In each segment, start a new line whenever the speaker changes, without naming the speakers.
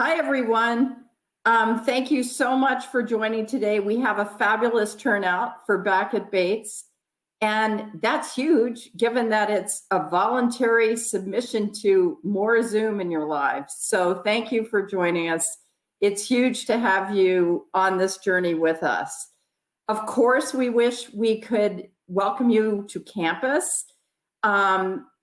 Hi, everyone. Thank you so much for joining today. We have a fabulous turnout for Back at Bates, and that's huge given that it's a voluntary submission to more Zoom in your lives. So thank you for joining us. It's huge to have you on this journey with us. Of course, we wish we could welcome you to campus.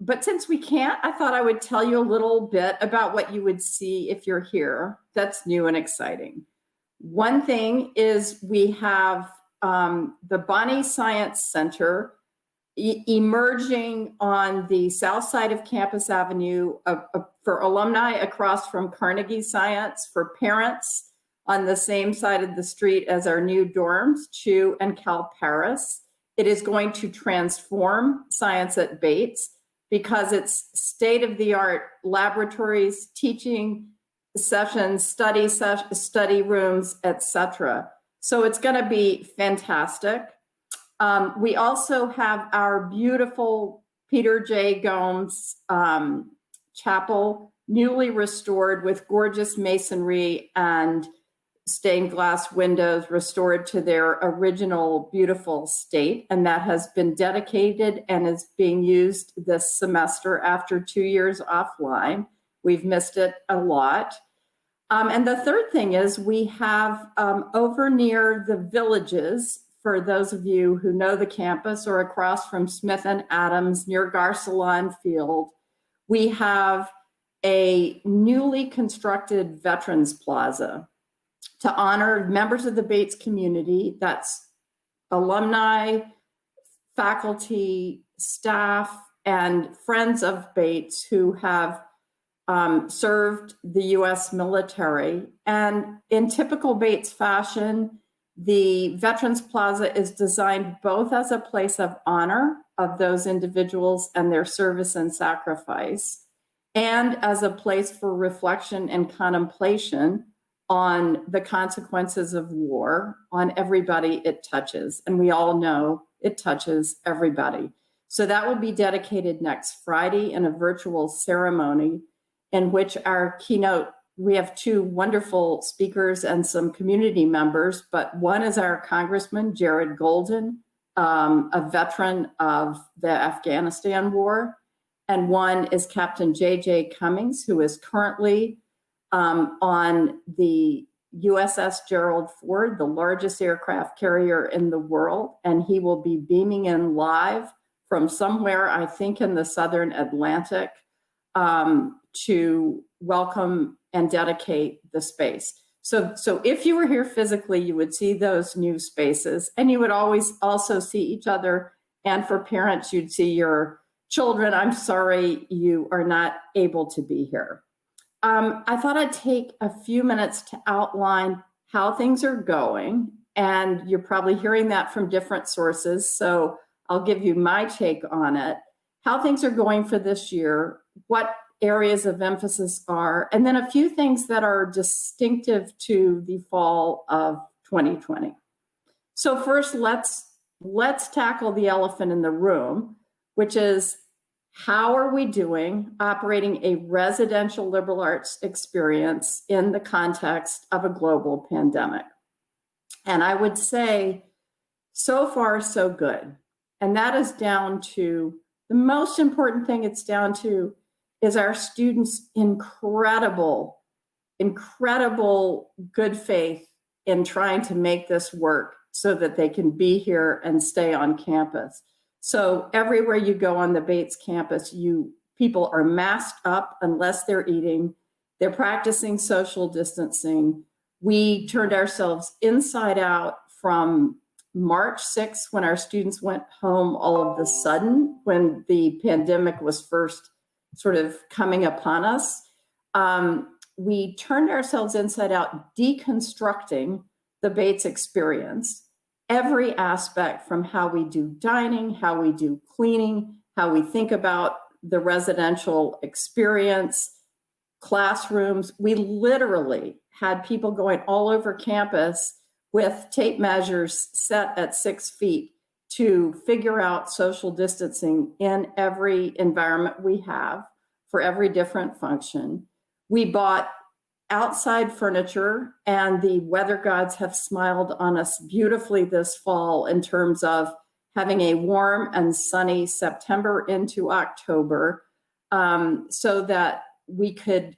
But since we can't, I thought I would tell you a little bit about what you would see if you're here. That's new and exciting. One thing is we have the Bonnie Science Center emerging on the south side of Campus Avenue for alumni across from Carnegie Science, for parents on the same side of the street as our new dorms, CHU and Cal Paris. It is going to transform science at Bates because it's state-of-the-art laboratories, teaching sessions, study rooms, etc. So it's going to be fantastic. We also have our beautiful Peter J. Gomes chapel, newly restored with gorgeous masonry and stained glass windows restored to their original beautiful state, and that has been dedicated and is being used this semester after 2 years offline. We've missed it a lot. And the third thing is we have over near the Villages, for those of you who know the campus, or across from Smith and Adams near Garcelon Field, we have a newly constructed Veterans Plaza to honor members of the Bates community. That's alumni, faculty, staff, and friends of Bates who have served the US military. And in typical Bates fashion, the Veterans Plaza is designed both as a place of honor of those individuals and their service and sacrifice, and as a place for reflection and contemplation on the consequences of war on everybody it touches. And we all know it touches everybody. So that will be dedicated next Friday in a virtual ceremony in which our keynote, we have two wonderful speakers and some community members, but one is our Congressman, Jared Golden, a veteran of the Afghanistan war, and one is Captain J.J. Cummings, who is currently on the USS Gerald Ford, the largest aircraft carrier in the world, and he will be beaming in live from somewhere, I think in the Southern Atlantic, to welcome and dedicate the space. So if you were here physically, you would see those new spaces, and you would always also see each other. And for parents, you'd see your children. I'm sorry you are not able to be here. I thought I'd take a few minutes to outline how things are going, and you're probably hearing that from different sources, so I'll give you my take on it, how things are going for this year, what areas of emphasis are, and then a few things that are distinctive to the fall of 2020. So first, let's tackle the elephant in the room, which is, how are we doing operating a residential liberal arts experience in the context of a global pandemic? And I would say, so far, so good. And that is down to, the most important thing it's down to is our students' incredible good faith in trying to make this work so that they can be here and stay on campus. So everywhere you go on the Bates campus, people are masked up unless they're eating. They're practicing social distancing. We turned ourselves inside out from March 6th, when our students went home all of a sudden, when the pandemic was first sort of coming upon us. We turned ourselves inside out, deconstructing the Bates experience. Every aspect, from how we do dining, how we do cleaning, how we think about the residential experience, classrooms. We literally had people going all over campus with tape measures set at 6 feet to figure out social distancing in every environment we have for every different function. We bought outside furniture, and the weather gods have smiled on us beautifully this fall in terms of having a warm and sunny September into October, so that we could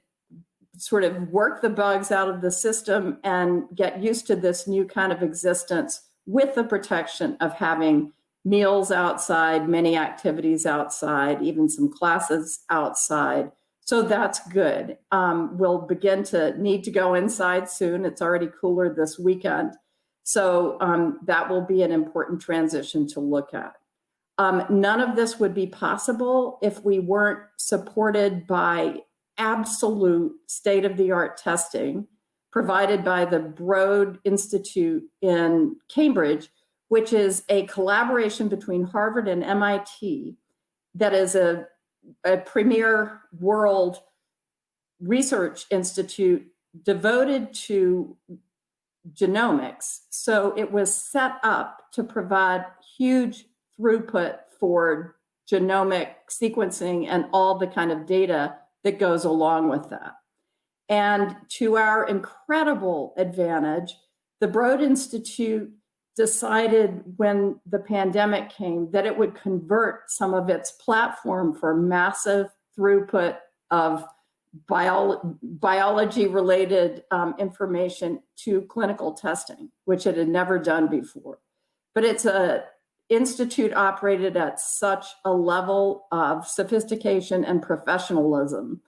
sort of work the bugs out of the system and get used to this new kind of existence with the protection of having meals outside, many activities outside, even some classes outside. So that's good. We'll begin to need to go inside soon. It's already cooler this weekend. So that will be an important transition to look at. None of this would be possible if we weren't supported by absolute state-of-the-art testing provided by the Broad Institute in Cambridge, which is a collaboration between Harvard and MIT that is a premier world research institute devoted to genomics. So it was set up to provide huge throughput for genomic sequencing and all the kind of data that goes along with that. And to our incredible advantage, the Broad Institute decided when the pandemic came that it would convert some of its platform for massive throughput of biology-related information to clinical testing, which it had never done before. But it's an institute operated at such a level of sophistication and professionalism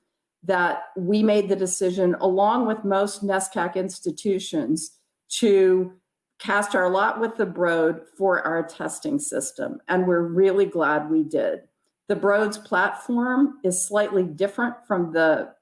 that we made the decision, along with most NESCAC institutions, to cast our lot with the Broad for our testing system. And we're really glad we did. The Broad's platform is slightly different from the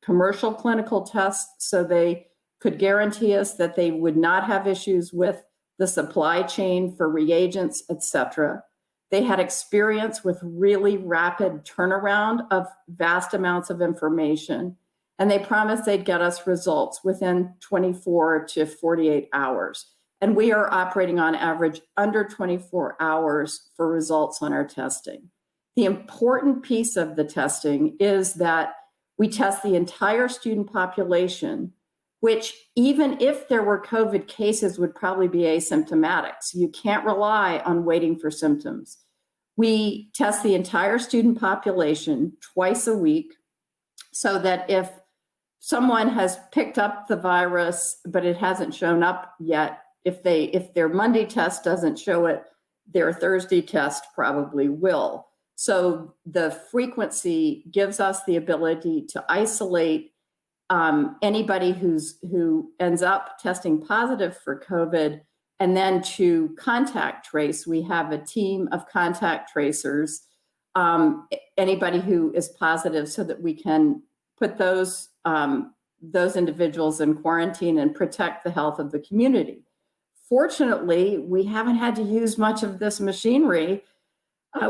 commercial clinical tests, so they could guarantee us that they would not have issues with the supply chain for reagents, et cetera. They had experience with really rapid turnaround of vast amounts of information, and they promised they'd get us results within 24 to 48 hours. And we are operating on average under 24 hours for results on our testing. The important piece of the testing is that we test the entire student population, which even if there were COVID cases would probably be asymptomatic. So you can't rely on waiting for symptoms. We test the entire student population twice a week so that if someone has picked up the virus, but it hasn't shown up yet, if their Monday test doesn't show it, their Thursday test probably will. So the frequency gives us the ability to isolate anybody who ends up testing positive for COVID, and then to contact trace. We have a team of contact tracers, anybody who is positive, so that we can put those individuals in quarantine and protect the health of the community. Fortunately, we haven't had to use much of this machinery.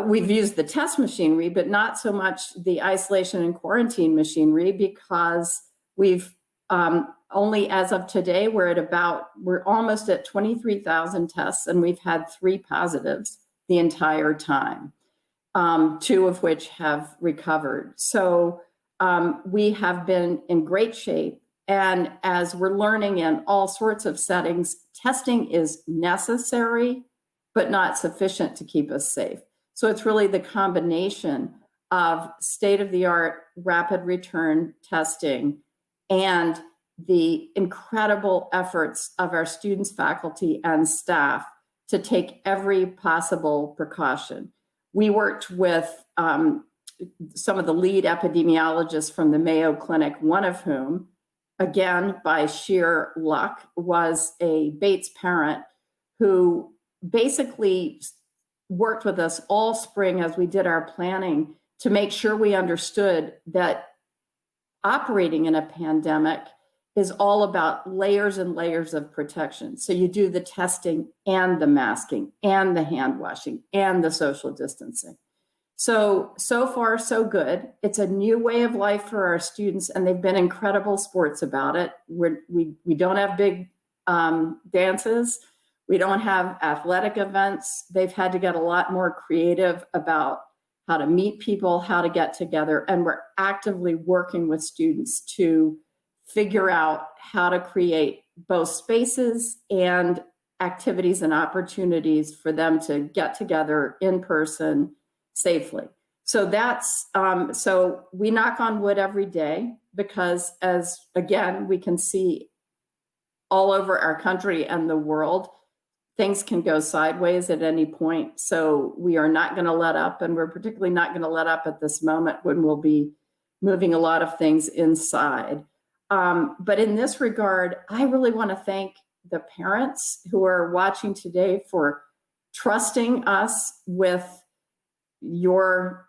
We've used the test machinery, but not so much the isolation and quarantine machinery, because we've only, as of today, we're almost at 23,000 tests, and we've had 3 positives the entire time, 2 of which have recovered. So we have been in great shape. And as we're learning in all sorts of settings, testing is necessary, but not sufficient to keep us safe. So it's really the combination of state-of-the-art rapid return testing and the incredible efforts of our students, faculty, and staff to take every possible precaution. We worked with some of the lead epidemiologists from the Mayo Clinic, one of whom, again, by sheer luck, was a Bates parent who basically worked with us all spring as we did our planning to make sure we understood that operating in a pandemic is all about layers and layers of protection. So you do the testing and the masking and the hand washing and the social distancing. So far, so good. It's a new way of life for our students, and they've been incredible sports about it. We don't have big dances. We don't have athletic events. They've had to get a lot more creative about how to meet people, how to get together, and we're actively working with students to figure out how to create both spaces and activities and opportunities for them to get together in person safely. So that's, so we knock on wood every day, because as again, we can see all over our country and the world, things can go sideways at any point. So we are not going to let up, and we're particularly not going to let up at this moment when we'll be moving a lot of things inside. But in this regard, I really want to thank the parents who are watching today for trusting us with your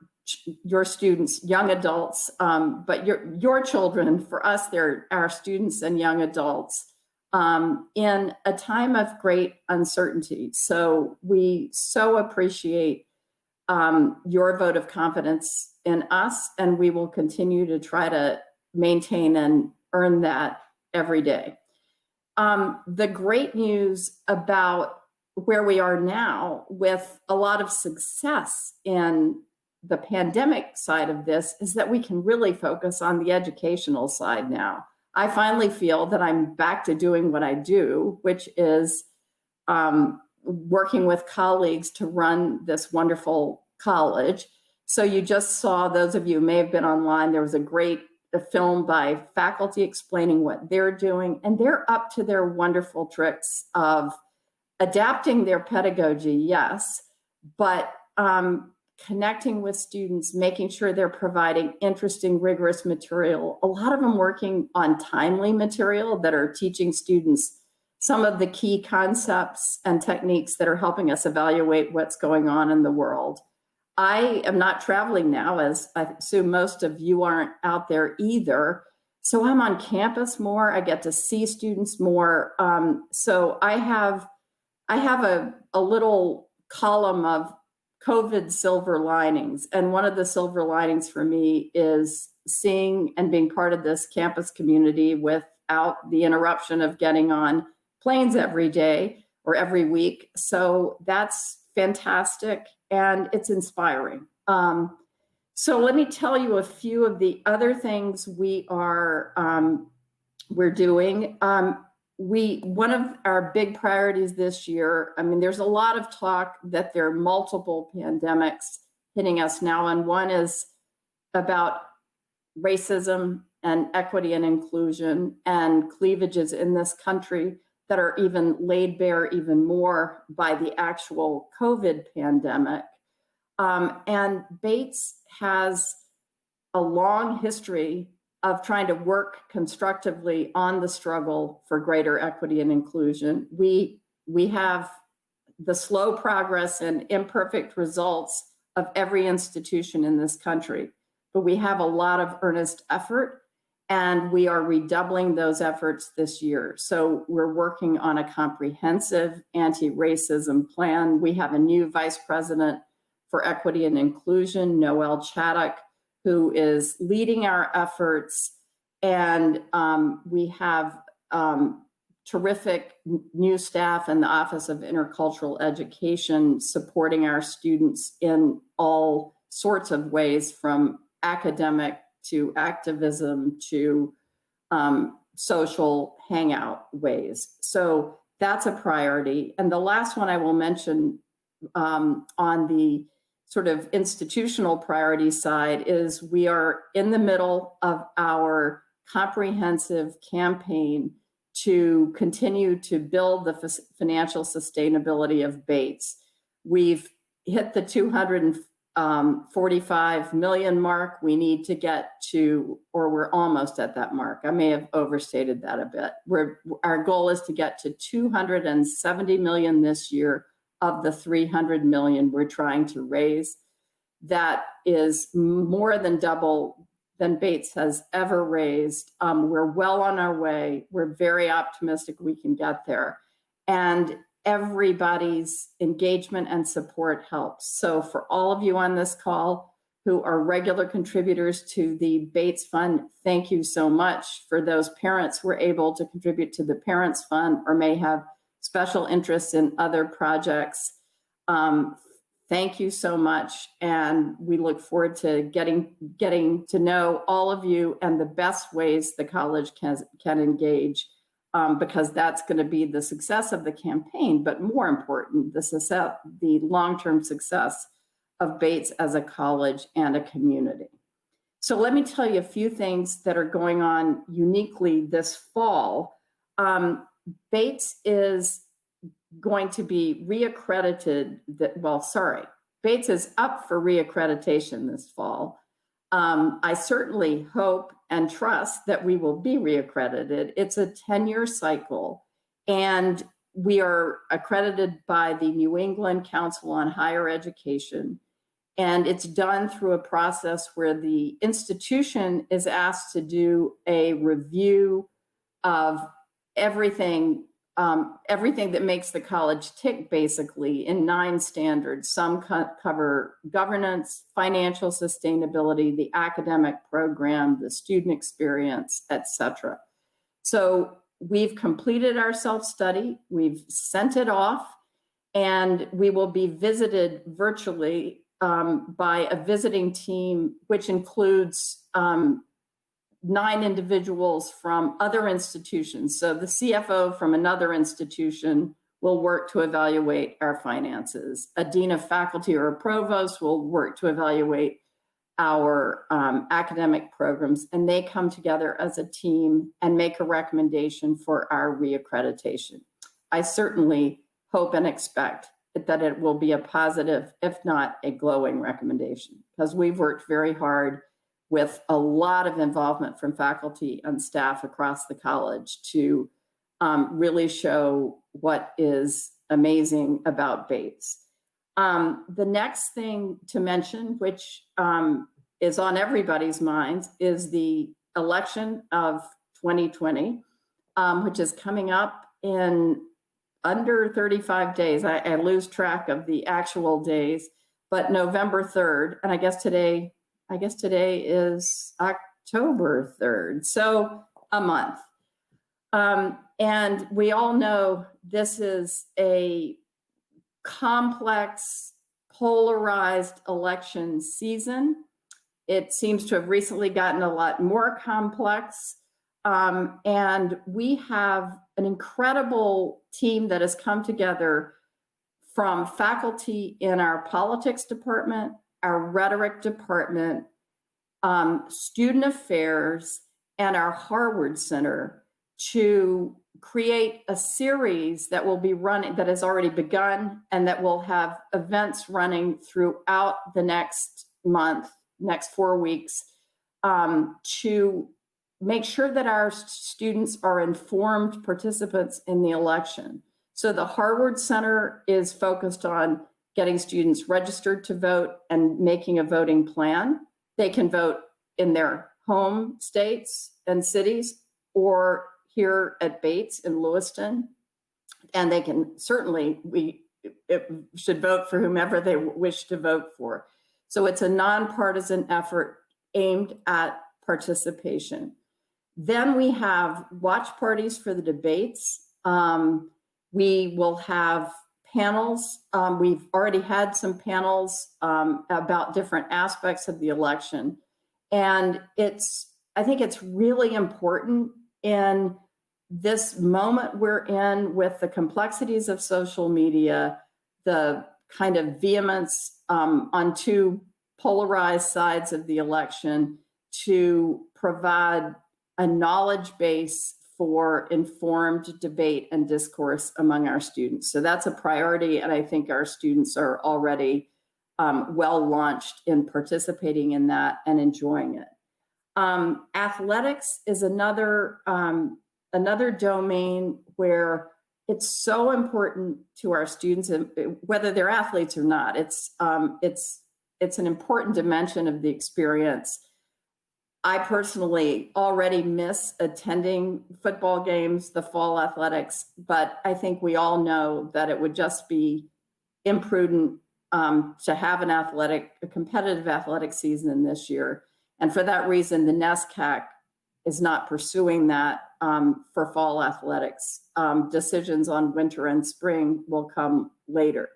students, young adults, but your children. For us, they're our students and young adults, in a time of great uncertainty. So we so appreciate your vote of confidence in us, and we will continue to try to maintain and earn that every day. The great news about where we are now, with a lot of success in the pandemic side of this, is that we can really focus on the educational side now. I finally feel that I'm back to doing what I do, which is working with colleagues to run this wonderful college. So you just saw, those of you who may have been online, there was a film by faculty explaining what they're doing, and they're up to their wonderful tricks of adapting their pedagogy, yes, but connecting with students, making sure they're providing interesting, rigorous material, a lot of them working on timely material that are teaching students some of the key concepts and techniques that are helping us evaluate what's going on in the world. I am not traveling now, as I assume most of you aren't out there either. So I'm on campus more. I get to see students more. So I have a little column of COVID silver linings. And one of the silver linings for me is seeing and being part of this campus community without the interruption of getting on planes every day or every week. So that's fantastic, and it's inspiring. So let me tell you a few of the other things we're doing. One of our big priorities this year, I mean, there's a lot of talk that there are multiple pandemics hitting us now, and one is about racism and equity and inclusion and cleavages in this country that are even laid bare even more by the actual COVID pandemic. And Bates has a long history of trying to work constructively on the struggle for greater equity and inclusion. We have the slow progress and imperfect results of every institution in this country, but we have a lot of earnest effort, and we are redoubling those efforts this year. So we're working on a comprehensive anti-racism plan. We have a new vice president for equity and inclusion, Noel Chaddock, who is leading our efforts. And we have terrific new staff in the Office of Intercultural Education supporting our students in all sorts of ways, from academic to activism to social hangout ways. So that's a priority. And the last one I will mention on the sort of institutional priority side is we are in the middle of our comprehensive campaign to continue to build the financial sustainability of Bates. We've hit the 245 million mark. We need to get to, or we're almost at that mark. I may have overstated that a bit. Our goal is to get to 270 million this year of the 300 million we're trying to raise. That is more than double than Bates has ever raised. We're well on our way. We're very optimistic we can get there. And everybody's engagement and support helps. So for all of you on this call who are regular contributors to the Bates Fund, thank you so much. For those parents who are able to contribute to the Parents Fund or may have special interests in other projects, thank you so much. And we look forward to getting to know all of you and the best ways the college can engage, because that's going to be the success of the campaign, but more important, the long-term success of Bates as a college and a community. So let me tell you a few things that are going on uniquely this fall. Bates is going to be reaccredited. Bates is up for reaccreditation this fall. I certainly hope and trust that we will be reaccredited. It's a 10-year cycle, and we are accredited by the New England Council on Higher Education. And it's done through a process where the institution is asked to do a review of everything that makes the college tick, basically, in 9 standards. Some cover governance, financial sustainability, the academic program, the student experience, etc. So we've completed our self-study, we've sent it off, and we will be visited virtually by a visiting team, which includes 9 individuals from other institutions. So the CFO from another institution will work to evaluate our finances. A dean of faculty or a provost will work to evaluate our academic programs, and they come together as a team and make a recommendation for our reaccreditation. I certainly hope and expect that it will be a positive, if not a glowing recommendation, because we've worked very hard with a lot of involvement from faculty and staff across the college to really show what is amazing about Bates. The next thing to mention, which is on everybody's minds, is the election of 2020, which is coming up in under 35 days. I lose track of the actual days, but November 3rd, and I guess today is October 3rd, so a month. And we all know this is a complex, polarized election season. It seems to have recently gotten a lot more complex. And we have an incredible team that has come together from faculty in our politics department, our rhetoric department, student affairs, and our Harvard Center to create a series that will be running, that has already begun, and that will have events running throughout the next month, next 4 weeks, to make sure that our students are informed participants in the election. So the Harvard Center is focused on getting students registered to vote and making a voting plan. They can vote in their home states and cities or here at Bates in Lewiston. And they can certainly, should vote for whomever they wish to vote for. So it's a nonpartisan effort aimed at participation. Then we have watch parties for the debates. We will have panels. We've already had some panels about different aspects of the election. And I think it's really important in this moment we're in with the complexities of social media, the kind of vehemence on 2 polarized sides of the election, to provide a knowledge base for informed debate and discourse among our students. So that's a priority, and I think our students are already well launched in participating in that and enjoying it. Athletics is another domain where it's so important to our students, whether they're athletes or not. It's an important dimension of the experience. I personally already miss attending football games, the fall athletics, but I think we all know that it would just be imprudent to have a competitive athletic season this year. And for that reason, the NESCAC is not pursuing that for fall athletics. Decisions on winter and spring will come later.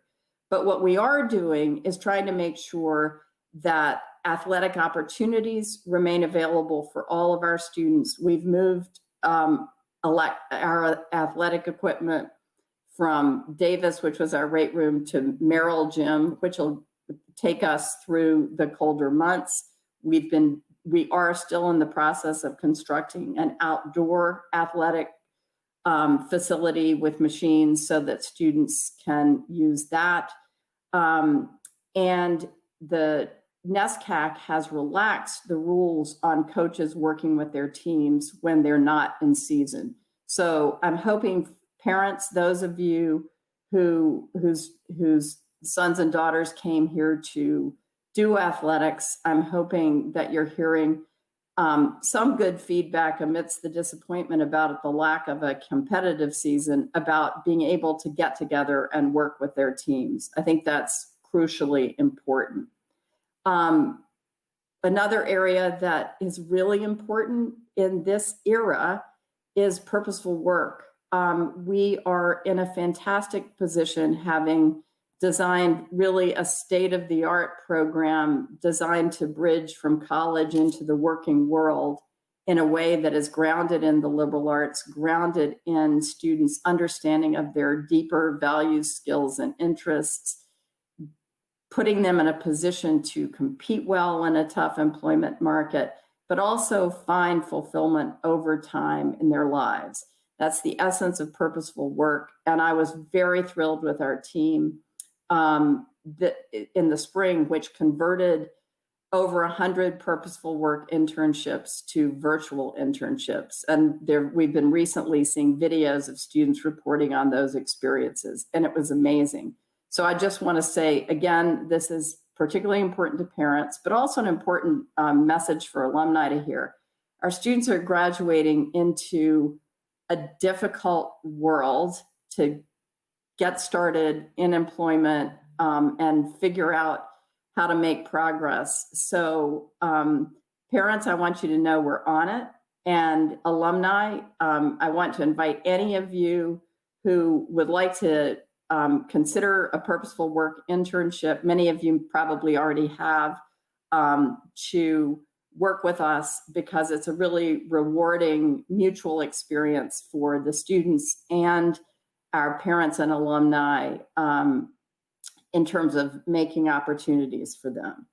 But what we are doing is trying to make sure that athletic opportunities remain available for all of our students. We've moved our athletic equipment from Davis, which was our weight room, to Merrill Gym, which will take us through the colder months. We are still in the process of constructing an outdoor athletic facility with machines so that students can use that. And the NESCAC has relaxed the rules on coaches working with their teams when they're not in season. So I'm hoping parents, those of you whose sons and daughters came here to do athletics, I'm hoping that you're hearing some good feedback amidst the disappointment about the lack of a competitive season, about being able to get together and work with their teams. I think that's crucially important. Another area that is really important in this era is purposeful work. We are in a fantastic position, having designed really a state-of-the-art program designed to bridge from college into the working world in a way that is grounded in the liberal arts, grounded in students' understanding of their deeper values, skills, and interests, putting them in a position to compete well in a tough employment market, but also find fulfillment over time in their lives. That's the essence of purposeful work. And I was very thrilled with our team in the spring, which converted over 100 purposeful work internships to virtual internships. And we've been recently seeing videos of students reporting on those experiences, and it was amazing. So I just want to say, again, this is particularly important to parents, but also an important message for alumni to hear. Our students are graduating into a difficult world to get started in employment and figure out how to make progress. So parents, I want you to know we're on it. And alumni, I want to invite any of you who would like to consider a purposeful work internship. Many of you probably already have, to work with us, because it's a really rewarding mutual experience for the students and our parents and alumni in terms of making opportunities for them.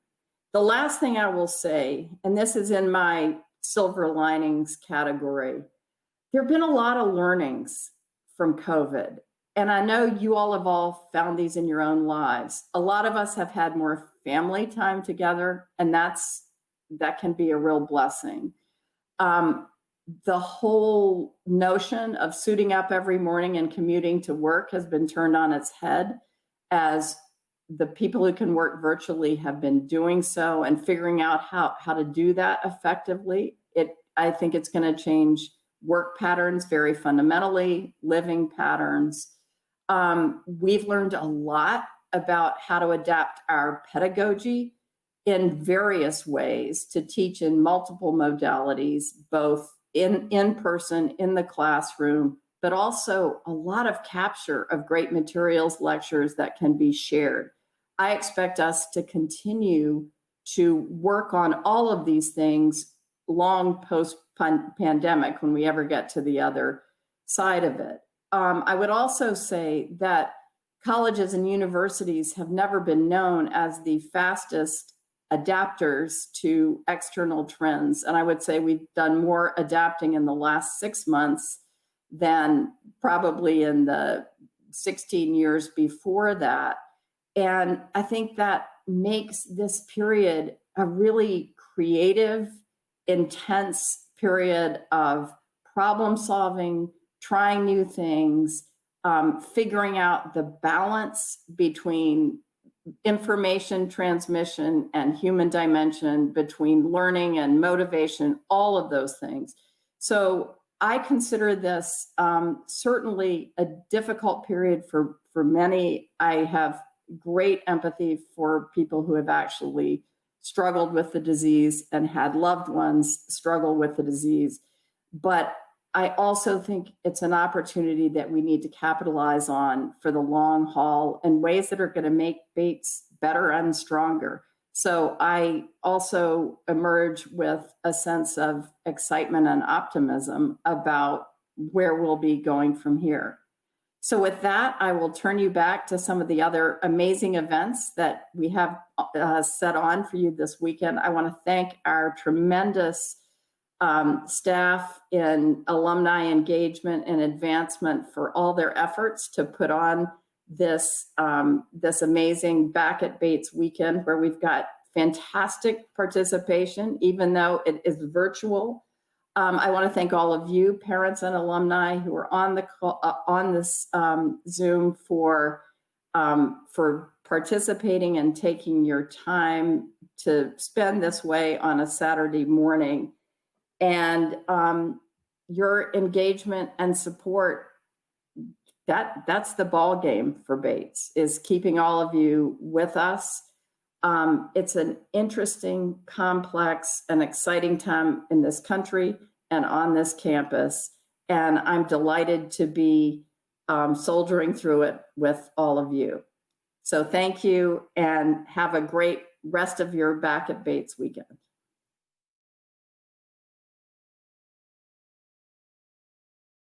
The last thing I will say, and this is in my silver linings category, there have been a lot of learnings from COVID. And I know you all have all found these in your own lives. A lot of us have had more family time together, and that can be a real blessing. The whole notion of suiting up every morning and commuting to work has been turned on its head, as the people who can work virtually have been doing so and figuring out how to do that effectively. I think it's going to change work patterns very fundamentally, living patterns. We've learned a lot about how to adapt our pedagogy in various ways to teach in multiple modalities, both in person, in the classroom, but also a lot of capture of great materials, lectures that can be shared. I expect us to continue to work on all of these things long post-pandemic, when we ever get to the other side of it. I would also say that colleges and universities have never been known as the fastest adapters to external trends. And I would say we've done more adapting in the last 6 months than probably in the 16 years before that. And I think that makes this period a really creative, intense period of problem solving, trying new things, figuring out the balance between information transmission and human dimension, between learning and motivation, all of those things. So I consider this certainly a difficult period for many. I have great empathy for people who have actually struggled with the disease and had loved ones struggle with the disease. But I also think it's an opportunity that we need to capitalize on for the long haul in ways that are going to make Bates better and stronger. So I also emerge with a sense of excitement and optimism about where we'll be going from here. So with that, I will turn you back to some of the other amazing events that we have set on for you this weekend. I want to thank our tremendous staff in alumni engagement and advancement for all their efforts to put on this amazing Back at Bates weekend, where we've got fantastic participation, even though it is virtual. I want to thank all of you, parents and alumni, who are on the call, on this Zoom for participating and taking your time to spend this way on a Saturday morning. And your engagement and support, that's the ball game for Bates, is keeping all of you with us. It's an interesting, complex, and exciting time in this country and on this campus. And I'm delighted to be soldiering through it with all of you. So thank you, and have a great rest of your Back at Bates weekend.